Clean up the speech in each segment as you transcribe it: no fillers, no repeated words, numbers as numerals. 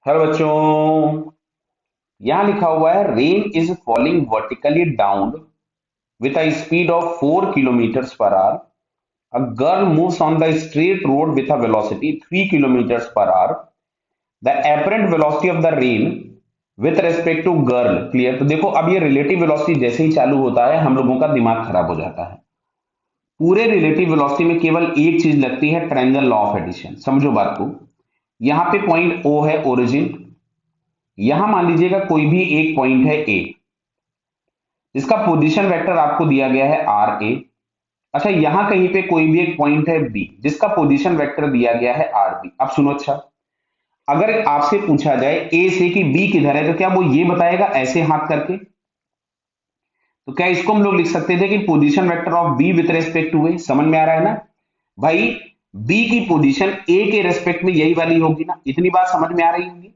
Hello बच्चों। यहां लिखा हुआ है rain is falling vertically down with a speed of 4 kilometers per hour. A girl moves on the straight road with a velocity 3 kilometers per hour. The apparent velocity of the rain with respect to girl clear। तो देखो अब ये relative velocity जैसे ही चालू होता है हम लोगों का दिमाग खराब हो जाता है। पूरे रिलेटिव वेलोसिटी में केवल एक चीज लगती है, ट्रायंगल लॉ ऑफ एडिशन। समझो बात को। यहां पे पॉइंट ओ है ओरिजिन, यहां मान लीजिएगा कोई भी एक पॉइंट है ए, इसका पोजीशन वेक्टर आपको दिया गया है आर ए। अच्छा, यहां कहीं पे कोई भी एक पॉइंट है बी जिसका पोजीशन वेक्टर दिया गया है आर बी। अब सुनो, अच्छा अगर आपसे पूछा जाए ए से कि बी किधर है तो क्या वो ये बताएगा ऐसे हाथ करके? तो क्या इसको हम लोग लिख सकते थे कि position vector of B with respect to A. समझ में आ रहा है ना भाई? बी की पोजीशन ए के रेस्पेक्ट में यही वाली होगी ना, इतनी बात समझ में आ रही होगी।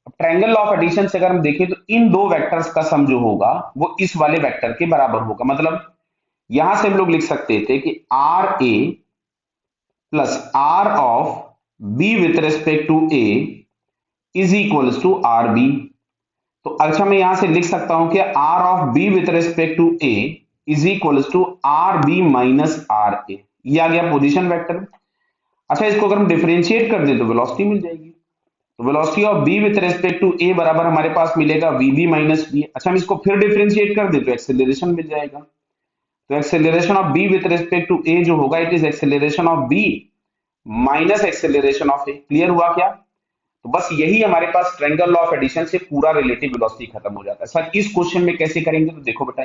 अब ट्रायंगल लॉ ऑफ एडिशन से अगर हम देखें तो इन दो वेक्टर्स का सम जो होगा वो इस वाले वेक्टर के बराबर होगा। मतलब यहां से हम लोग लिख सकते थे कि R A plus R of B with respect to A is equals to R B. तो अच्छा मैं यहां से लिख सकता हूं कि R of B with respect to A is equals to R B minus R A. ये आ गया पोजीशन वेक्टर। अच्छा, इसको अगर हम डिफरेंशिएट कर दें तो वेलोसिटी मिल जाएगी। तो velocity of B with respect to A बराबर हमारे पास मिलेगा वी बी माइनस बी। अच्छा, हम इसको फिर डिफरेंशिएट कर दें तो एक्सेलरेशन मिल जाएगा। तो acceleration of B with respect to A जो होगा it is acceleration of B minus acceleration of A. Clear हुआ क्या? तो बस यही हमारे पास ट्रायंगल लॉ ऑफ एडिशन से पूरा रिलेटिव वेलोसिटी खत्म हो जाता है। सर इस क्वेश्चन में कैसे करेंगे? तो देखो बेटा,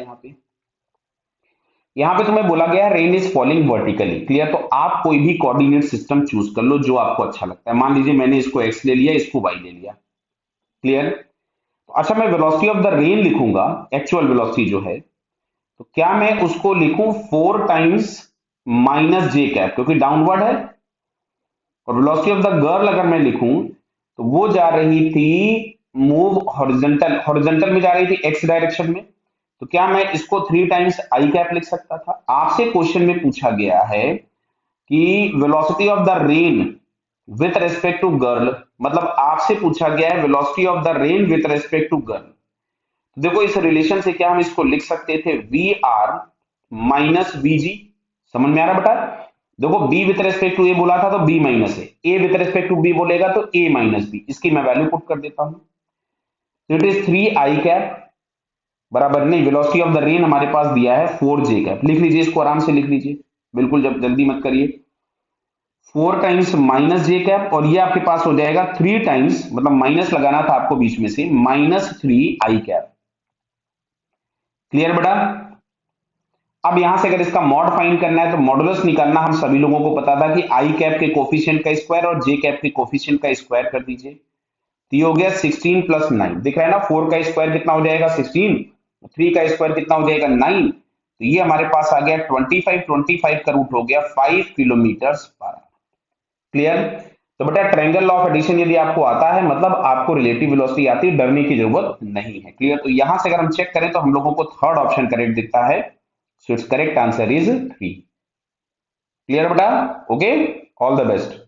यहाँ पे तुम्हें बोला गया rain is falling vertically. Clear? तो आप कोई भी कोऑर्डिनेट सिस्टम चूज कर लो जो आपको अच्छा लगता है। मान लीजिए मैंने इसको एक्स ले लिया, इसको वाई ले लिया। क्लियर? तो अच्छा, मैं वेलोसिटी ऑफ द रेन लिखूंगा, एक्चुअल वेलोसिटी जो है, तो क्या मैं उसको लिखूं 4 टाइम्स माइनस जे कैप क्योंकि डाउनवर्ड है। और वेलोसिटी ऑफ द गर्ल अगर मैं लिखूं तो वो जा रही थी मूव हॉरिजॉन्टल, हॉरिजॉन्टल में जा रही थी एक्स डायरेक्शन में। तो क्या मैं इसको 3 टाइम्स आई कैप लिख सकता था? आपसे क्वेश्चन में पूछा गया है कि velocity of the rain with respect to girl, मतलब आपसे पूछा गया है velocity of the rain with respect to girl. तो देखो इस रिलेशन से क्या हम इसको लिख सकते थे V R minus V G. समझ में आ रहा बेटा? देखो B with respect to A बोला था तो B minus A with respect to B बोलेगा तो ए माइनस बी। इसकी मैं वैल्यू पुट कर देता हूं। तो इट इज 3 आई कैप बराबर, नहीं वेलोसिटी ऑफ द रेन हमारे पास दिया है 4 जे कैप। लिख लीजिए, इसको आराम से लिख लीजिए, बिल्कुल जब जल्दी मत करिए। 4 टाइम्स माइनस जे कैप और ये आपके पास हो जाएगा 3 टाइम्स, मतलब माइनस लगाना था आपको बीच में से, माइनस 3 आई कैप। क्लियर बेटा? अब यहां से अगर इसका मॉड फाइंड करना है तो मॉडुलस निकालना हम सभी लोगों को पता था कि आई कैप के कोफिशिएंट का स्क्वायर और जे कैप के कोफिशिएंट का स्क्वायर कर दीजिए। तो ये हो गया 16 प्लस 9। दिख रहा है ना? 4 का स्क्वायर कितना हो जाएगा 16, 3 का स्क्वायर कितना हो जाएगा 9। तो ये हमारे पास आ गया 25, 25 का रूट हो गया 5 किलोमीटर पर आवर। क्लियर? तो बेटा ट्रायंगल लॉ ऑफ एडिशन यदि आपको आता है मतलब आपको रिलेटिव वेलोसिटी आती है, डरने की जरूरत नहीं है। क्लियर? तो यहां से अगर हम चेक करें तो हम लोगों को थर्ड ऑप्शन करेक्ट दिखता है। So it's correct answer is 3। Clear बेटा? Okay, all the best.